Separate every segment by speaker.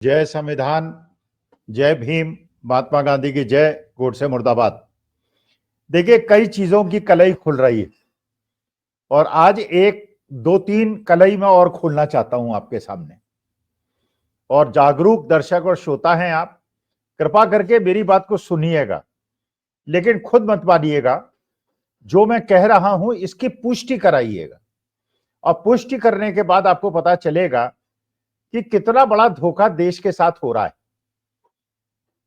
Speaker 1: जय संविधान, जय भीम, महात्मा गांधी की जय, गोडसे मुर्दाबाद। देखिए, कई चीजों की कलई खुल रही है और आज एक दो तीन कलई मैं और खोलना चाहता हूं आपके सामने। और जागरूक दर्शक और श्रोता हैं आप, कृपा करके मेरी बात को सुनिएगा, लेकिन खुद मत मानिएगा। जो मैं कह रहा हूं इसकी पुष्टि कराइएगा और पुष्टि करने के बाद आपको पता चलेगा कि कितना बड़ा धोखा देश के साथ हो रहा है।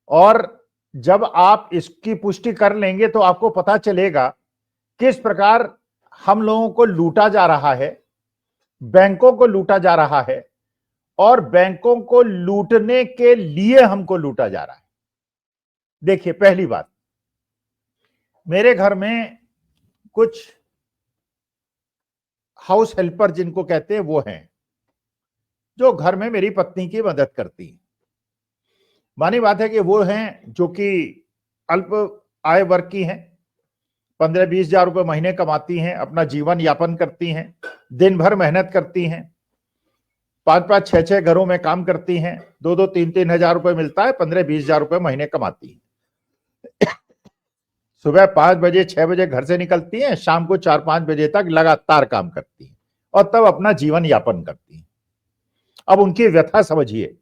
Speaker 1: और जब आप इसकी पुष्टि कर लेंगे तो आपको पता चलेगा किस प्रकार हम लोगों को लूटा जा रहा है, बैंकों को लूटा जा रहा है और बैंकों को लूटने के लिए हमको लूटा जा रहा है। देखिए, पहली बात, मेरे घर में कुछ हाउस हेल्पर जिनको कहते हैं वो हैं, जो घर में मेरी पत्नी की मदद करती हैं। मानी बात है कि वो हैं जो कि अल्प आय वर्ग की हैं, 15-20 हजार रुपए महीने कमाती हैं, अपना जीवन यापन करती हैं, दिन भर मेहनत करती हैं, 5-5, 6-6 घरों में काम करती हैं, 2-2, 3-3 हजार रुपए मिलता है, 15-20 हजार रुपए महीने कमाती हैं। सुबह 5 बजे 6 बजे घर से निकलती हैं, शाम को 4-5 बजे तक लगातार काम करती हैं और तब अपना जीवन यापन करती हैं। अब उनकी व्यथा समझिए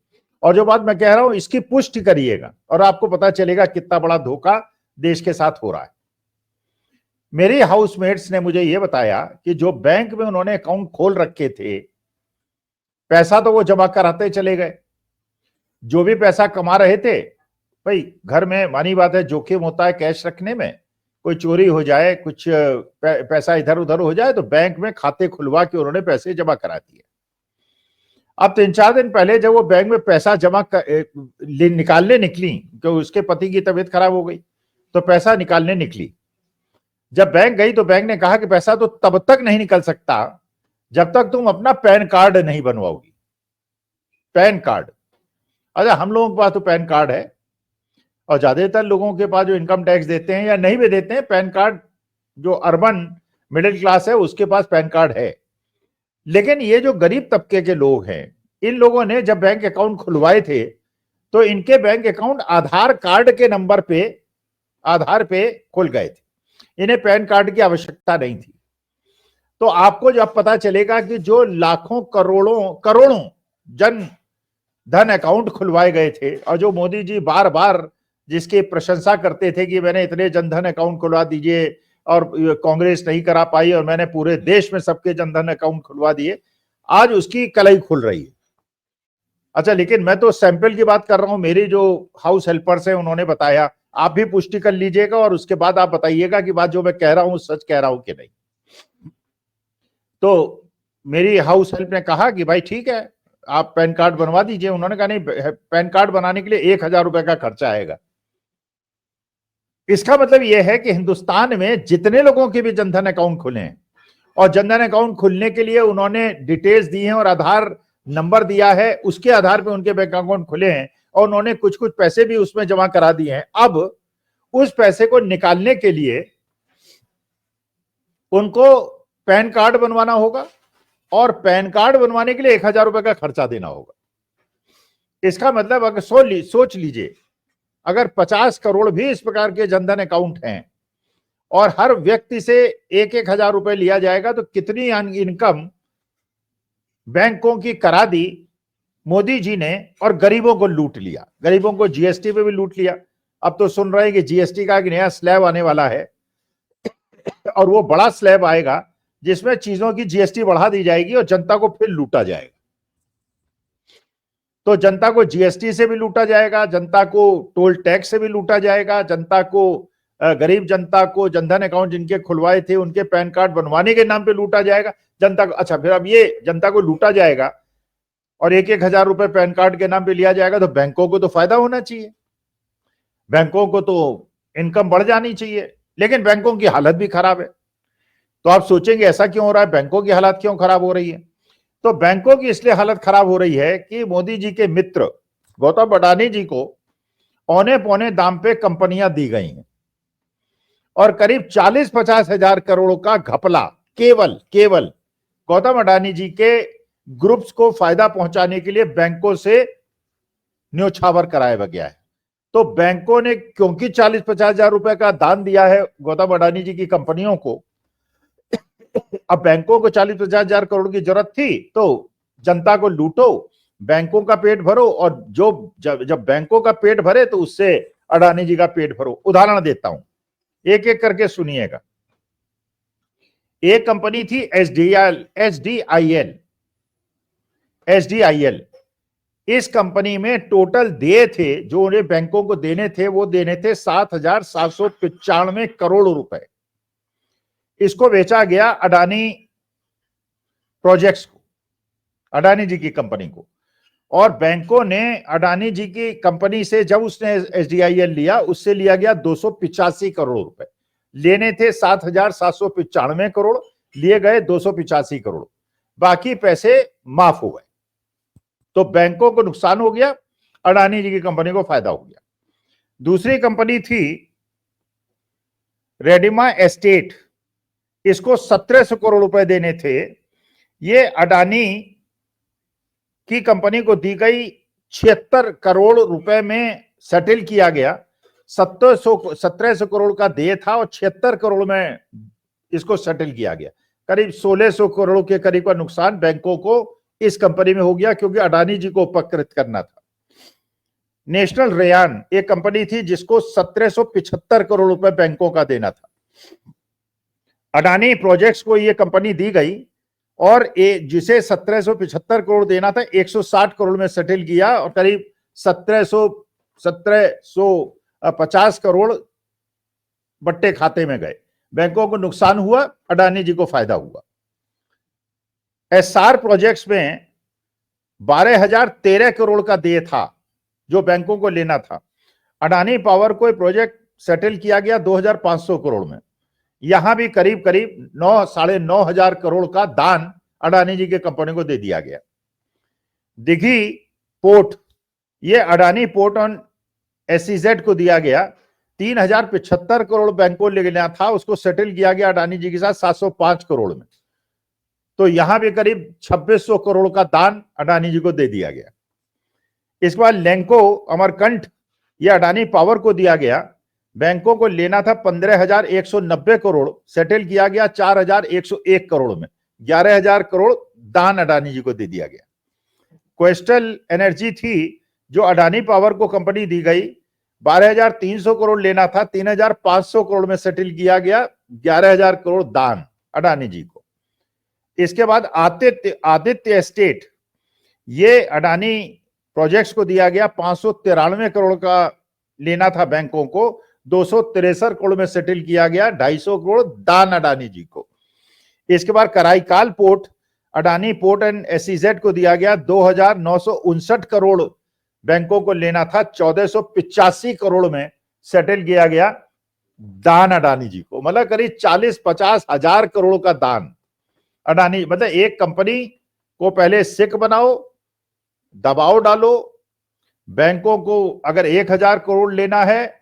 Speaker 1: और जो बात मैं कह रहा हूं इसकी पुष्टि करिएगा और आपको पता चलेगा कितना बड़ा धोखा देश के साथ हो रहा है। मेरी हाउसमेट्स ने मुझे यह बताया कि जो बैंक में उन्होंने अकाउंट खोल रखे थे, पैसा तो वो जमा कराते चले गए। जो भी पैसा कमा रहे थे, भाई घर में मानी बात है जोखिम होता है कैश रखने में, कोई चोरी हो जाए, कुछ पैसा इधर उधर हो जाए तो बैंक में खाते खुलवा के उन्होंने पैसे जमा करा दिए। अब 3-4 दिन पहले जब वो बैंक में पैसा निकालने निकली, क्योंकि उसके पति की तबीयत खराब हो गई, तो पैसा निकालने निकली। जब बैंक गई तो बैंक ने कहा कि पैसा तो तब तक नहीं निकल सकता जब तक तुम अपना पैन कार्ड नहीं बनवाओगी। पैन कार्ड, अच्छा हम लोगों के पास तो पैन कार्ड है और ज्यादातर लोगों के पास जो इनकम टैक्स देते हैं या नहीं भी देते हैं, पैन कार्ड जो अर्बन मिडिल क्लास है उसके पास पैन कार्ड है। लेकिन ये जो गरीब तबके के लोग हैं, इन लोगों ने जब बैंक अकाउंट खुलवाए थे तो इनके बैंक अकाउंट आधार कार्ड के नंबर पे, आधार पे खुल गए थे, इन्हें पैन कार्ड की आवश्यकता नहीं थी। तो आपको जब पता चलेगा कि जो लाखों करोड़ों जन धन अकाउंट खुलवाए गए थे और जो मोदी जी बार बार जिसकी प्रशंसा करते थे कि मैंने इतने जनधन अकाउंट खुलवा दीजिए और कांग्रेस नहीं करा पाई और मैंने पूरे देश में सबके जनधन अकाउंट खुलवा दिए, आज उसकी कलई खुल रही है। अच्छा, लेकिन मैं तो सैंपल की बात कर रहा हूं, मेरी जो हाउस हेल्पर्स हैं उन्होंने बताया, आप भी पुष्टि कर लीजिएगा और उसके बाद आप बताइएगा कि बात जो मैं कह रहा हूं सच कह रहा हूं कि नहीं। तो मेरी हाउस हेल्प ने कहा कि भाई ठीक है, आप पैन कार्ड बनवा दीजिए। उन्होंने कहा नहीं, पैन कार्ड बनाने के लिए 1,000 रुपए का खर्चा आएगा। इसका मतलब यह है कि हिंदुस्तान में जितने लोगों के भी जनधन अकाउंट खुले हैं और जनधन अकाउंट खुलने के लिए उन्होंने डिटेल्स दी हैं और आधार नंबर दिया है, उसके आधार पर उनके बैंक अकाउंट खुले हैं और उन्होंने कुछ कुछ पैसे भी उसमें जमा करा दिए हैं। अब उस पैसे को निकालने के लिए उनको पैन कार्ड बनवाना होगा और पैन कार्ड बनवाने के लिए 1,000 रुपए का खर्चा देना होगा। इसका मतलब अगर सोच लीजिए, अगर 50 करोड़ भी इस प्रकार के जनधन अकाउंट हैं और हर व्यक्ति से 1-1 हजार रुपए लिया जाएगा तो कितनी इनकम बैंकों की करा दी मोदी जी ने और गरीबों को लूट लिया। गरीबों को जीएसटी पे भी लूट लिया। अब तो सुन रहे हैं कि जीएसटी का एक नया स्लैब आने वाला है और वो बड़ा स्लैब आएगा जिसमें चीजों की जीएसटी बढ़ा दी जाएगी और जनता को फिर लूटा जाएगा। तो जनता को जीएसटी से भी लूटा जाएगा, जनता को टोल टैक्स से भी लूटा जाएगा, जनता को, गरीब जनता को जनधन अकाउंट जिनके खुलवाए थे उनके पैन कार्ड बनवाने के नाम पे लूटा जाएगा जनता को। अच्छा, फिर अब ये जनता को लूटा जाएगा और 1-1 हजार रुपए पैन कार्ड के नाम पे लिया जाएगा तो बैंकों को तो फायदा होना चाहिए, बैंकों को तो इनकम बढ़ जानी चाहिए, लेकिन बैंकों की हालत भी खराब है। तो आप सोचेंगे ऐसा क्यों हो रहा है, बैंकों की हालत क्यों खराब हो रही है? तो बैंकों की इसलिए हालत खराब हो रही है कि मोदी जी के मित्र गौतम अडानी जी को औने पौने दाम पे कंपनियां दी गई हैं और करीब 40-50 हजार करोड़ का घपला केवल गौतम अडानी जी के ग्रुप्स को फायदा पहुंचाने के लिए बैंकों से न्योछावर कराया गया है। तो बैंकों ने क्योंकि 40-50 हजार रुपए का दान दिया है गौतम अडानी जी की कंपनियों को, अब बैंकों को 40-50 हजार करोड़ की जरूरत थी, तो जनता को लूटो, बैंकों का पेट भरो, और जब बैंकों का पेट भरे तो उससे अडानी जी का पेट भरो। उदाहरण देता हूं, एक एक करके सुनिएगा। एक कंपनी थी एसडीआईएल। इस कंपनी में टोटल देय थे जो उन्हें बैंकों को देने थे, वो देने थे 7,795 करोड़ रुपए। इसको बेचा गया अडानी प्रोजेक्ट्स को, अडानी जी की कंपनी को, और बैंकों ने अडानी जी की कंपनी से, जब उसने एसडीआईएल लिया, उससे लिया गया 285 करोड़ रुपए। लेने थे 7,795 करोड़, लिए गए 285 करोड़, बाकी पैसे माफ हो गए। तो बैंकों को नुकसान हो गया, अडानी जी की कंपनी को फायदा हो गया। दूसरी कंपनी थी रेडिमा एस्टेट, इसको 1700 करोड़ रुपए देने थे। ये अडानी की कंपनी को दी गई 76 करोड़ रुपए में सेटल किया गया। 1700 करोड़ का देय था और 76 करोड़ में इसको सेटल किया गया। करीब 1600 करोड़ के करीब का नुकसान बैंकों को इस कंपनी में हो गया, क्योंकि अडानी जी को उपकृत करना था। नेशनल रेयान एक कंपनी थी जिसको 1775 करोड़ रुपए बैंकों का देना था। अडानी प्रोजेक्ट्स को यह कंपनी दी गई और जिसे 1775 करोड़ देना था 160 करोड़ में सेटल किया, और करीब 1750 करोड़ बट्टे खाते में गए। बैंकों को नुकसान हुआ, अडानी जी को फायदा हुआ। एसआर प्रोजेक्ट्स में 12,013 करोड़ का देय था जो बैंकों को लेना था। अडानी पावर को प्रोजेक्ट सेटल किया गया 2,500 करोड़ में। यहां भी करीब करीब 9,500 करोड़ का दान अडानी जी के कंपनी को दे दिया गया। दिघी पोर्ट, ये अडानी पोर्ट ऑन एसईजेड को दिया गया। 3,075 करोड़ बैंकों ले लेना था, उसको सेटल किया गया अडानी जी के साथ 705 करोड़ में। तो यहां भी करीब 2600 करोड़ का दान अडानी जी को दे दिया गया। इस बार लैंको अमरकंठ, ये अडानी पावर को दिया गया। बैंकों को लेना था 15,190 करोड़, सेटल किया गया 4,101 करोड़ में। 11,000 करोड़ दान अडानी जी को दे दिया गया। कोस्टल एनर्जी थी जो अडानी पावर को कंपनी दी गई। 12,300 करोड़ लेना था, 3,500 करोड़ में सेटल किया गया। 11,000 करोड़ दान अडानी जी को। इसके बाद आदित्य एस्टेट, ये अडानी प्रोजेक्ट्स को दिया गया। 593 करोड़ का लेना था बैंकों को, 263 करोड़ में सेटल किया गया। 250 करोड़ दान अडानी जी को। इसके बाद Karaikal port, Adani port and SEZ को दिया गया। 2,959 करोड़ बैंकों को लेना था, 1,485 करोड़ में सेटल किया गया दान अडानी जी को। मतलब करीब 40-50 हजार करोड़ का दान अडानी, मतलब एक कंपनी को पहले सिक बनाओ, दबाव डालो, बैंकों को अगर 1,000 करोड़ लेना है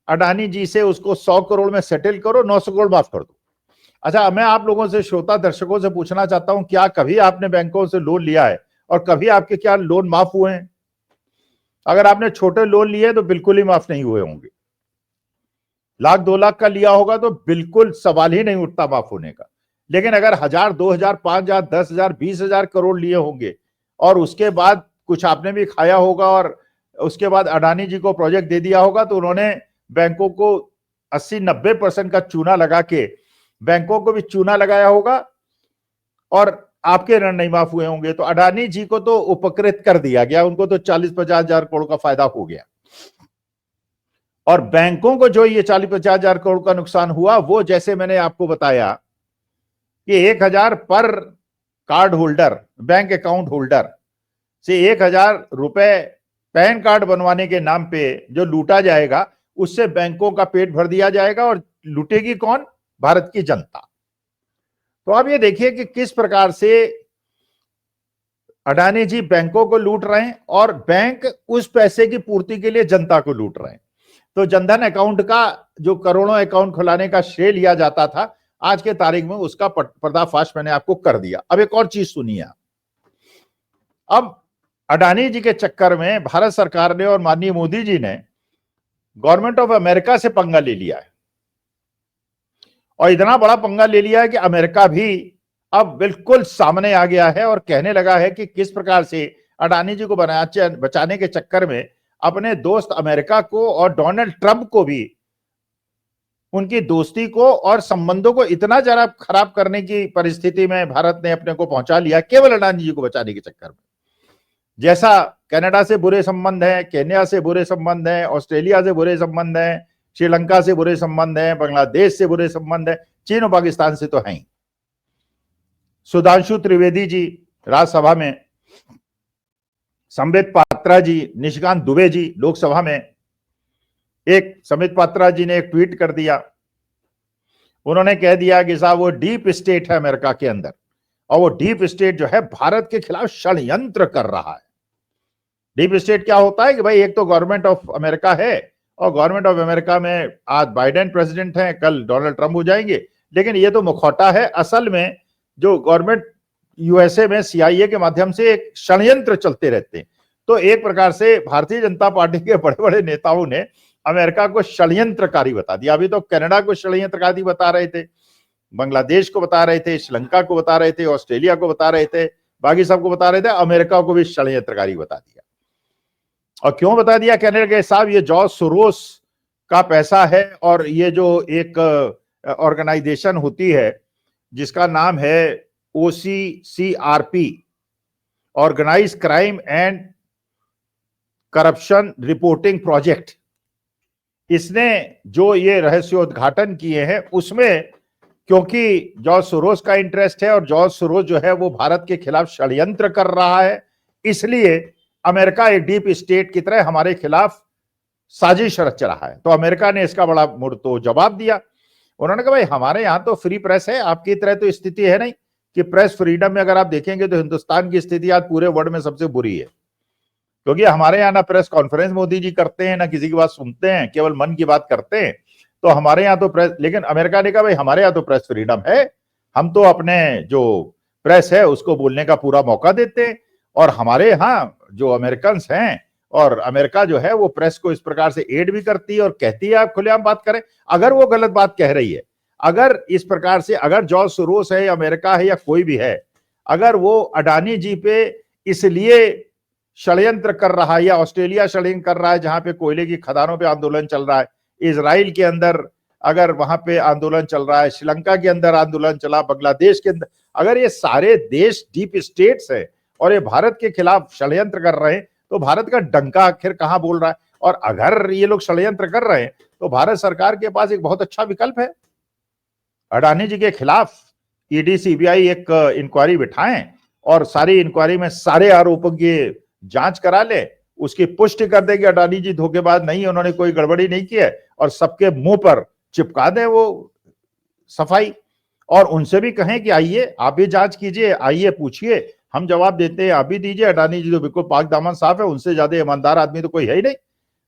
Speaker 1: अडानी जी से, उसको 100 करोड़ में सेटल करो, 900 करोड़ माफ कर दो। अच्छा, मैं आप लोगों से, श्रोता दर्शकों से पूछना चाहता हूं, क्या कभी आपने बैंकों से लोन लिया है और कभी आपके क्या लोन माफ हुए हैं? अगर आपने छोटे लोन लिए तो बिल्कुल ही माफ नहीं हुए होंगे। 1,00,000 2,00,000 का लिया होगा तो बिल्कुल सवाल ही नहीं उठता माफ होने का। लेकिन अगर 1,000 2,000 5,000 10,000 20,000 करोड़ लिए होंगे और उसके बाद कुछ आपने भी खाया होगा और उसके बाद अडानी जी को प्रोजेक्ट दे दिया होगा, तो उन्होंने बैंकों को 80-90% का चूना लगा के बैंकों को भी चूना लगाया होगा और आपके ऋण नहीं माफ हुए होंगे। तो अडानी जी को तो उपकृत कर दिया गया, उनको तो 40-50 हजार करोड़ का फायदा हो गया। और बैंकों को जो ये 40-50 हजार करोड़ का नुकसान हुआ, वो जैसे मैंने आपको बताया कि 1,000 पर card holder, bank account holder से 1,000 रुपए पैन कार्ड बनवाने के नाम पे जो लूटा जाएगा, उससे बैंकों का पेट भर दिया जाएगा। और लूटेगी कौन? भारत की जनता। तो आप ये देखिए कि किस प्रकार से अडानी जी बैंकों को लूट रहे हैं और बैंक उस पैसे की पूर्ति के लिए जनता को लूट रहे हैं। तो जनधन अकाउंट का जो करोड़ों अकाउंट खुलाने का श्रेय लिया जाता था, आज के तारीख में उसका पर्दाफाश मैंने आपको कर दिया। अब एक और चीज सुनिए। अब अडानी जी के चक्कर में भारत सरकार ने और माननीय मोदी जी ने गवर्नमेंट ऑफ अमेरिका से पंगा ले लिया है, और इतना बड़ा पंगा ले लिया है कि अमेरिका भी अब बिल्कुल सामने आ गया है और कहने लगा है कि किस प्रकार से अडानी जी को बचाने के चक्कर में अपने दोस्त अमेरिका को और डोनाल्ड ट्रंप को भी, उनकी दोस्ती को और संबंधों को इतना जरा खराब करने की परिस्थिति में भारत ने अपने को पहुंचा लिया केवल अडानी जी को बचाने के चक्कर में। जैसा कनाडा से बुरे संबंध है, केन्या से बुरे संबंध है, ऑस्ट्रेलिया से बुरे संबंध है, श्रीलंका से बुरे संबंध है, बांग्लादेश से बुरे संबंध है, चीन और पाकिस्तान से तो है ही। सुधांशु त्रिवेदी जी राज्यसभा में, संबित पात्रा जी, निशिकांत दुबे जी लोकसभा में। एक संबित पात्रा जी ने एक ट्वीट कर दिया, उन्होंने कह दिया कि साहब वो डीप स्टेट है अमेरिका के अंदर, और वो डीप स्टेट जो है भारत के खिलाफ षड्यंत्र कर रहा है। डीप स्टेट क्या होता है कि भाई एक तो गवर्नमेंट ऑफ अमेरिका है, और गवर्नमेंट ऑफ अमेरिका में आज बाइडेन प्रेसिडेंट हैं, कल डोनाल्ड ट्रंप हो जाएंगे, लेकिन ये तो मुखौटा है। असल में जो गवर्नमेंट यूएसए में सीआईए के माध्यम से एक षड्यंत्र चलते रहते हैं। तो एक प्रकार से भारतीय जनता पार्टी के बड़े बड़े नेताओं ने अमेरिका को षड्यंत्रकारी बता दिया। अभी तो कनाडा को षड्यंत्रकारी बता रहे थे, बांग्लादेश को बता रहे थे, श्रीलंका को बता रहे थे, ऑस्ट्रेलिया को बता रहे थे, बाकी सबको बता रहे थे, अमेरिका को भी षड्यंत्रकारी बता दिया। और क्यों बता दिया? कहने लगे साहब ये जॉर्ज सोरोस का पैसा है, और ये जो एक ऑर्गेनाइजेशन होती है जिसका नाम है OCCRP, organise crime and corruption reporting project, इसने जो ये रहस्योद्घाटन किए हैं उसमें क्योंकि जॉर्ज सोरोस का इंटरेस्ट है, और जॉर्ज सोरोस जो है वो भारत के खिलाफ षड्यंत्र कर रहा है, इसलिए अमेरिका एक डीप स्टेट की तरह हमारे खिलाफ साजिश रच रहा है। तो अमेरिका ने इसका बड़ा मुड़तोड़ जवाब दिया। उन्होंने कहा भाई हमारे यहाँ तो फ्री प्रेस है, आपकी तरह तो स्थिति है नहीं कि प्रेस फ्रीडम में अगर आप देखेंगे तो हिंदुस्तान की स्थिति आज पूरे वर्ल्ड में सबसे बुरी है, क्योंकि हमारे यहाँ ना प्रेस कॉन्फ्रेंस मोदी जी करते हैं, ना किसी की बात सुनते हैं, केवल मन की बात करते हैं। तो हमारे यहाँ तो प्रेस, लेकिन अमेरिका ने कहा भाई हमारे यहाँ तो प्रेस फ्रीडम है, हम तो अपने जो प्रेस है उसको बोलने का पूरा मौका देते हैं, और हमारे यहाँ जो अमेरिकन हैं और अमेरिका जो है वो प्रेस को इस प्रकार से एड भी करती है और कहती है आप खुलेआम बात करें। अगर वो गलत बात कह रही है, अगर इस प्रकार से, अगर जॉर्ज सोरोस है या अमेरिका है या कोई भी है, अगर वो अडानी जी पे इसलिए षड्यंत्र कर रहा है, या ऑस्ट्रेलिया षड्यंत्र कर रहा है जहां पे कोयले की खदानों पे आंदोलन चल रहा है, इजराइल के अंदर अगर वहां पे आंदोलन चल रहा है, श्रीलंका के अंदर आंदोलन चला, बांग्लादेश के अंदर, अगर ये सारे देश डीप स्टेट्स है और ये भारत के खिलाफ षड्यंत्र कर रहे हैं, तो भारत का डंका आखिर कहां बोल रहा है? और अगर ये लोग षड्यंत्र कर रहे हैं तो भारत सरकार के पास एक बहुत अच्छा विकल्प है, अडानी जी के खिलाफ ईडी सीबीआई एक इंक्वायरी बिठाएं और सारी इंक्वायरी में सारे आरोपों की जांच करा ले, उसकी पुष्टि कर दे कि अडानी जी धोखेबाज नहीं है, उन्होंने कोई गड़बड़ी नहीं की है, और सबके मुंह पर चिपका दें वो सफाई, और उनसे भी कहें कि आइए आप भी जांच कीजिए, आइए पूछिए, हम जवाब देते हैं, आप भी दीजिए। अडानी जी तो बिल्कुल पाक दामन साफ है, उनसे ज्यादा ईमानदार आदमी तो कोई है ही नहीं।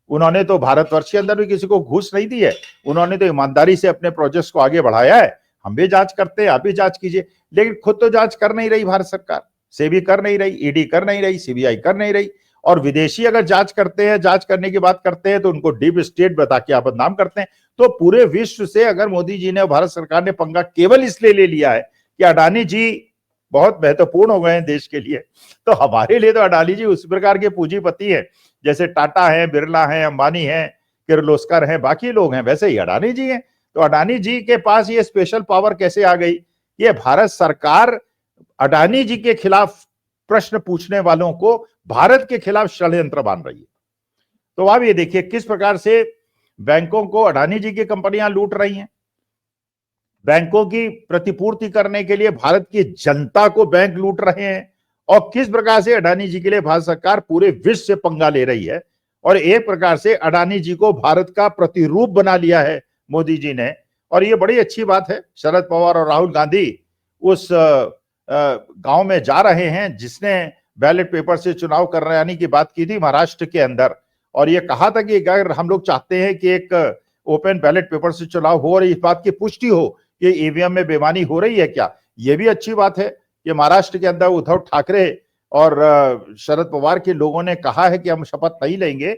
Speaker 1: उन्होंने तो भारतवर्ष के अंदर भी किसी को घूस नहीं दी है, उन्होंने तो ईमानदारी से अपने प्रोजेक्ट को आगे बढ़ाया है। हम भी जांच करते हैं, आप भी जांच कीजिए, लेकिन खुद तो जांच कर नहीं रही भारत सरकार, सेबी कर नहीं रही, ईडी कर नहीं रही, सीबीआई कर नहीं रही, और विदेशी अगर जांच करते हैं, जांच करने की बात करते हैं तो उनको डीप स्टेट बता के आप बदनाम करते हैं। तो पूरे विश्व से अगर मोदी जी ने, भारत सरकार ने पंगा केवल इसलिए ले लिया है कि अडानी जी बहुत महत्वपूर्ण हो गए हैं देश के लिए, तो हमारे लिए तो अडानी जी उस प्रकार के पूंजीपति हैं जैसे टाटा है, बिरला है, अंबानी है, किर्लोस्कर है, बाकी लोग हैं, वैसे ही अडानी जी हैं। तो अडानी जी के पास ये स्पेशल पावर कैसे आ गई? ये भारत सरकार अडानी जी के खिलाफ प्रश्न पूछने वालों को भारत के खिलाफ षड्यंत्र बांध रही है। तो आप ये देखिए किस प्रकार से बैंकों को अडानी जी की कंपनियां लूट रही हैं, बैंकों की प्रतिपूर्ति करने के लिए भारत की जनता को बैंक लूट रहे हैं, और किस प्रकार से अडानी जी के लिए भारत सरकार पूरे विश्व से पंगा ले रही है, और एक प्रकार से अडानी जी को भारत का प्रतिरूप बना लिया है मोदी जी ने। और ये बड़ी अच्छी बात है, शरद पवार और राहुल गांधी उस गांव में जा रहे हैं जिसने बैलेट पेपर से चुनाव कराने की बात की थी महाराष्ट्र के अंदर, और ये कहा था कि अगर हम लोग चाहते हैं कि एक ओपन बैलेट पेपर से चुनाव हो और इस बात की पुष्टि हो कि ईवीएम में बेईमानी हो रही है क्या, ये भी अच्छी बात है कि महाराष्ट्र के अंदर उद्धव ठाकरे और शरद पवार के लोगों ने कहा है कि हम शपथ नहीं लेंगे।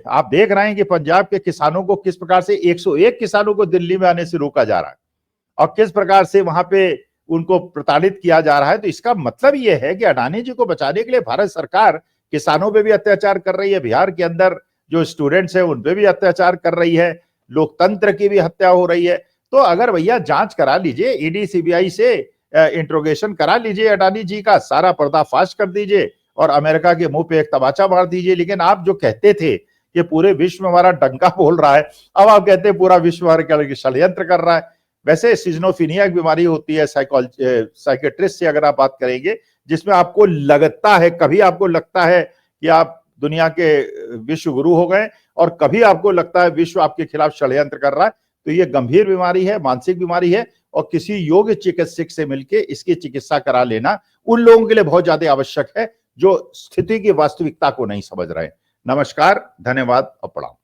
Speaker 1: आप देख रहे हैं कि पंजाब के किसानों को किस प्रकार से 101 किसानों को दिल्ली में आने से रोका जा रहा है और किस प्रकार से वहां पे उनको प्रताड़ित किया जा रहा है। तो इसका मतलब यह है कि अडानी जी को बचाने के लिए भारत सरकार किसानों पे भी अत्याचार कर रही है, बिहार के अंदर जो स्टूडेंट्स हैं उन पे भी अत्याचार कर रही है, लोकतंत्र की भी हत्या हो रही है। तो अगर भैया जांच करा लीजिए, ईडी सीबीआई से इंट्रोगेशन करा लीजिए, अडानी जी का सारा पर्दाफाश कर दीजिए और अमेरिका के मुंह पे एक तमाचा मार दीजिए। लेकिन आप जो कहते थे कि पूरे विश्व में हमारा डंका बोल रहा है, अब आप कहते हैं पूरा विश्व हमारे षड्यंत्र कर रहा है। वैसे सिजोफ्रेनिया एक बीमारी होती है, साइकेट्रिस्ट से अगर आप बात करेंगे, जिसमें आपको लगता है, कभी आपको लगता है कि आप दुनिया के विश्व गुरु हो गए और कभी आपको लगता है विश्व आपके खिलाफ षड्यंत्र कर रहा है। तो ये गंभीर बीमारी है, मानसिक बीमारी है और किसी योग्य चिकित्सक से मिलकर इसकी चिकित्सा करा लेना उन लोगों के लिए बहुत ज्यादा आवश्यक है जो स्थिति की वास्तविकता को नहीं समझ रहे। नमस्कार, धन्यवाद और प्रणाम।